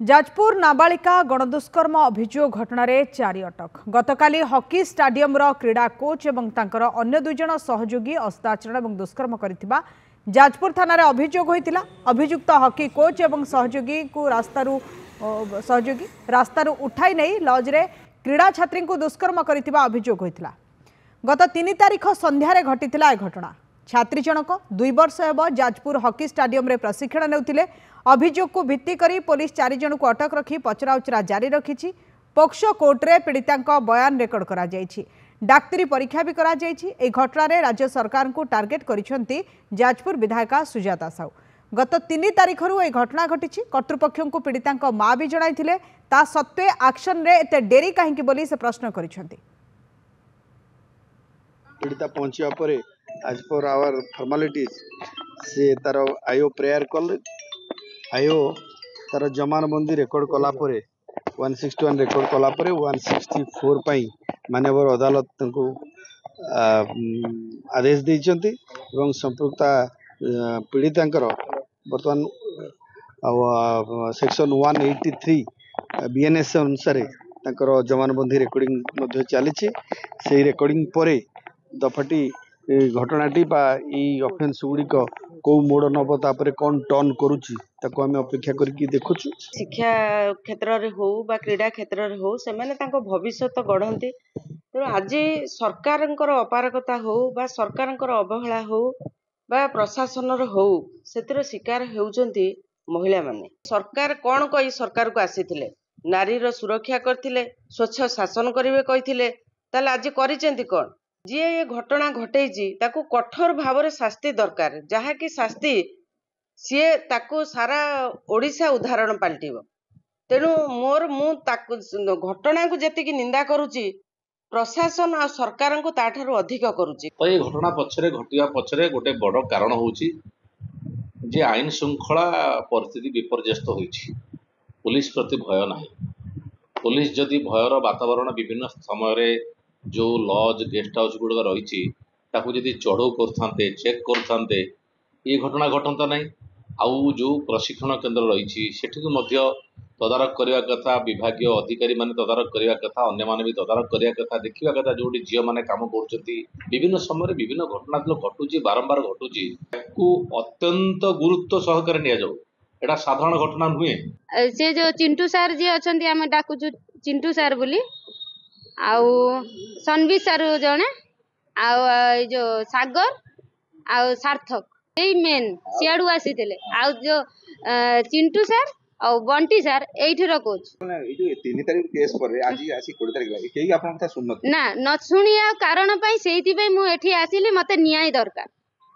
जाजपुर नाबालिका गणदुष्कर्म अभियोग घटना चारि अटक गतकाली हॉकी स्टाडियम क्रीड़ा कोच और तांकर अन्य दुई जन सहयोगी अस्ताचरण और दुष्कर्म करथिबा जाजपुर थाना अभियोग होइतिला। अभियुक्त हॉकी कोच और सहयोगी को रास्तारू उठाई नहीं लॉजरे क्रीड़ा छात्री को दुष्कर्म करथिबा अभियोग होइतिला। गत 3 तारिख संध्यारे घटिथिला ए घटना। छात्री जनक 2 वर्ष हेब जाजपुर हॉकी स्टाडियम रे प्रशिक्षण नेउथिले। अभियोग को भित्ति करी पुलिस 4 जन को अटक रखी पचराउचरा जारी रखी। पोक्सो कोर्टे पीड़िता बयान रेकर्ड करा जायछि। डाक्तरी परीक्षा भी करा जायछि। ए घटना रे राज्य सरकार को टार्गेट करिसेंती जाजपुर विधायिका सुजाता साहू। गत 3 तारिखरू ए घटना घटी। कर्तृपक्ष को पीड़िता माँ भी जणाइथिले। ता सत्वे एक्शन रे एते डेरी काहेकि बोली से प्रश्न करिसेंती। पीड़िता पहुंचा पर आज पर आवर फॉर्मालिटीज से तार आयो प्रेयर कल आयो तार जमानबंदी रेकर्ड कला 161 रेकर्ड कला 164 पाई माननीय अदालत को आदेश देइचंती एवं संपृक्ता पीड़ितांकर वर्तमान सेक्शन 183 बीएनएस अनुसार तांकर जमानबंदी रेकर्डिंग मध्ये चली। से रेकर्डिंग परे दफाटी घटनाटी ऑफेंस गुड़िक कौ मोड़ नब तापर कौन टर्न करुच्ची ताको आम अपेक्षा करके देखुछु। शिक्षा क्षेत्र रे हो बा क्रीड़ा क्षेत्र रे हो से माने तांको भविष्य गढ़ती। तेणु आज सरकारंकर अपारगता हो बा सरकारंकर अवहेला हो बा प्रशासन हो से शिकार होउचंती महिला माने। सरकार कौन कही सरकार को आसीथिले नारीर सुरक्षा करथिले स्वच्छ शासन करिवे कहिथिले ताले आज करिसेंती कौन जी ये घटना घटेची ताकू कठोर भाव में शास्ति दरकार जहाँकि शास्ति सी ताकू सारा ओडिशा उदाहरण पलटिब। तेणु मोर मु घटना को जी निंदा करुच्ची प्रशासन और सरकार को ताठारु अधिक करुच्ची। तो ये घटना पछरे घटिया पछरे गोटे बड़ कारण होउची जे आईन श्रृंखला परिस्थिति विपर्यस्त होइची। पुलिस प्रति भय नाही। पुलिस जदि भयर वातावरण विभिन्न समय जो लॉज गेस्ट हाउस गुड़ रही जदि चढ़ऊ करते चेक करते ये घटना घटता नहीं। आउ जो प्रशिक्षण केन्द्र रही तदारख करने कथा विभाग अधिकारी माने तदारख करने कथा अन्य माने भी तदारख करने कथा देखा कथा जो झील मैंने कम कर समय विभिन्न घटना घटुची बारंबार घटुची अत्यंत गुरुत्व सहकार निया साधारण घटना नुहे। से जो चिंटू सार जी अच्छा आम डाकुचु चिंटू सार बोली आउ सनवी सार जने आउ जो सागर आउ सार्थक यही मेन सियाड़ू आसी आउ जो चिंटू सार आउ बंटी सार एठर कोच 3 तारिख केस पर आज आसी 20 तारिख केही आपन कथा सुन ना न सुनिया कारण पई सेति पई मु एठी आसीली मते न्याय दरकार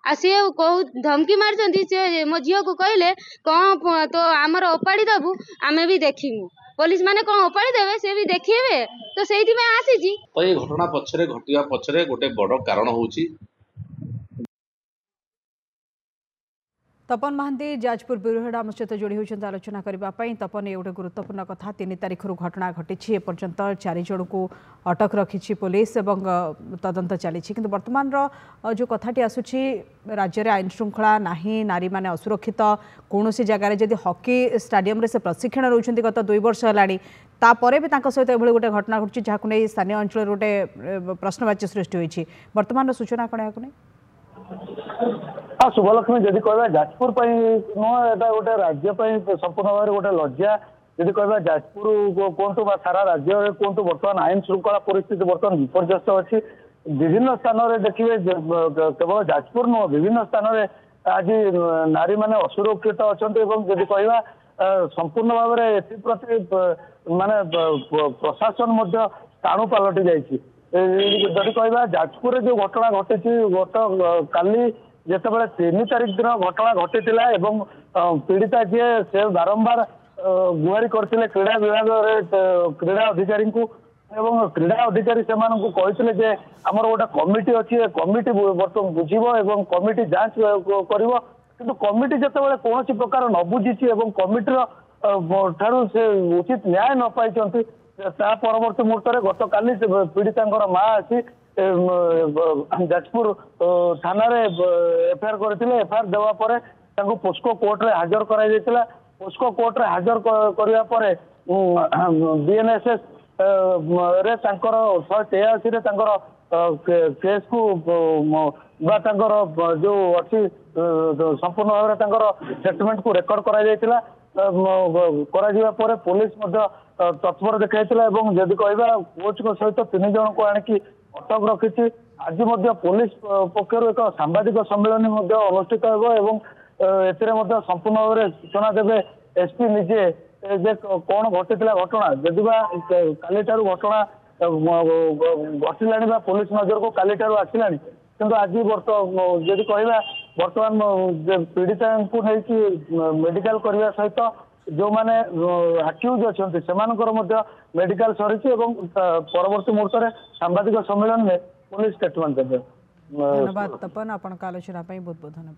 आ से कहू धमकी मारचंती से मो झियो को कहले कौन तो आमर ओपाड़ी दबु आमे भी देखिमु पुलिस माने कौन ओपाड़ी देवे से भी देखिबे तो सेति में आसी जी। तो ये घटना पछरे घटिया पछरे गोटे बड़ कारण होउची। तपन महांती जाजपुर ब्यूरो हेड आम सहित जोड़ी होती आलोचना करने। तपन ये गोटे गुरुत्वपूर्ण कथा 3 तारिखर घटना घटी एपर्यंत 4 जन को अटक रखी पुलिस और तदंत चली। कि बर्तमान जो कथाटी आसूची राज्य में आईन श्रृंखला नहीं नारी माने असुरक्षित कौन सी जगार जदि हॉकी स्टाडियम से प्रशिक्षण रोच गत 2 वर्ष है तापर भी सहित एभली गोटे घटना घटी जहाँ नहीं स्थानीय अंचल गोटे प्रश्नवाची सृष्टि होती। बर्तमान सूचना कौन या हाँ शुभलक्ष्मी जदि कह जाजपुर नुह एटा गोटे राज्य संपूर्ण भाव गोटे लज्जा जदि कह जाजपुर कहतु सारा राज्य कहतु बर्तमान आईन श्रृंखला परिस्थिति बर्तमान विपर्यस्त अच्छी। विभिन्न स्थान में देखिए केवल जाजपुर नुह विभिन्न स्थान में आज नारी माने असुरक्षित अच्छा। जदि कह संपूर्ण भाव में एप्रति माने प्रशासन स्थाणु पलटि जाइए। जदि कह जाजपुर जो घटना घटी गत काली जितेबाला 3 तारिख दिन घटना घटी पीड़िता जी से बारंबार गुहारी करते क्रीड़ा विभाग क्रीड़ा अधिकारी को एवं क्रीड़ा अधिकारी से कहते आमर गोटे कमिटी अच्छी कमिटी बर्तमान बुझीब एवं कमिटी जांच कर कमिटी जितेबाला कौन प्रकार न बुझी कमिटर ठारू से उचित न्याय न पाई परवर्ती मुहूर्त गत काली पीड़िता माँ आसी जाजपुर थाना एफआईआर करथिले। एफआईआर देवा परे पोस्को कोर्ट रे हाजर कराई देथिला पोस्को कोर्ट रे हाजर करबा परे बीएनएसएस रे तांकर 183 रे तांकर केस को बा तांकर जो अछि संपूर्ण भाव तांकर स्टेटमेंट को रेकॉर्ड करा जायतिला करा जिबा परे पुलिस मध्य तत्पर देखाइतिला एवं जदि कहबा कोच को सहित 3 जन को आनिकी अटक रखिछि। आज मध्य पुलिस पक्षर एक सांबादिक सम्मेलन अनुष्ठित हो एवं एथिरे मध्य संपूर्ण भाव में सूचना देवे एसपी निजे जे कौन घटिला घटना जदि काली घटना घटिला पुलिस नजर को काली आसला किंतु आज जदि कहवा बर्तमान पीड़िता को लेकिन मेडिकल करने सहित जो मैंने आक्यूज अच्छा से मेडिकल सरी परवर्ती मुहूर्त में सांबादिक सम्मेलन में पुलिस स्टेटमेंट देवे। धन्यवाद तपन, आपन आलोचना बहुत बहुत धन्यवाद।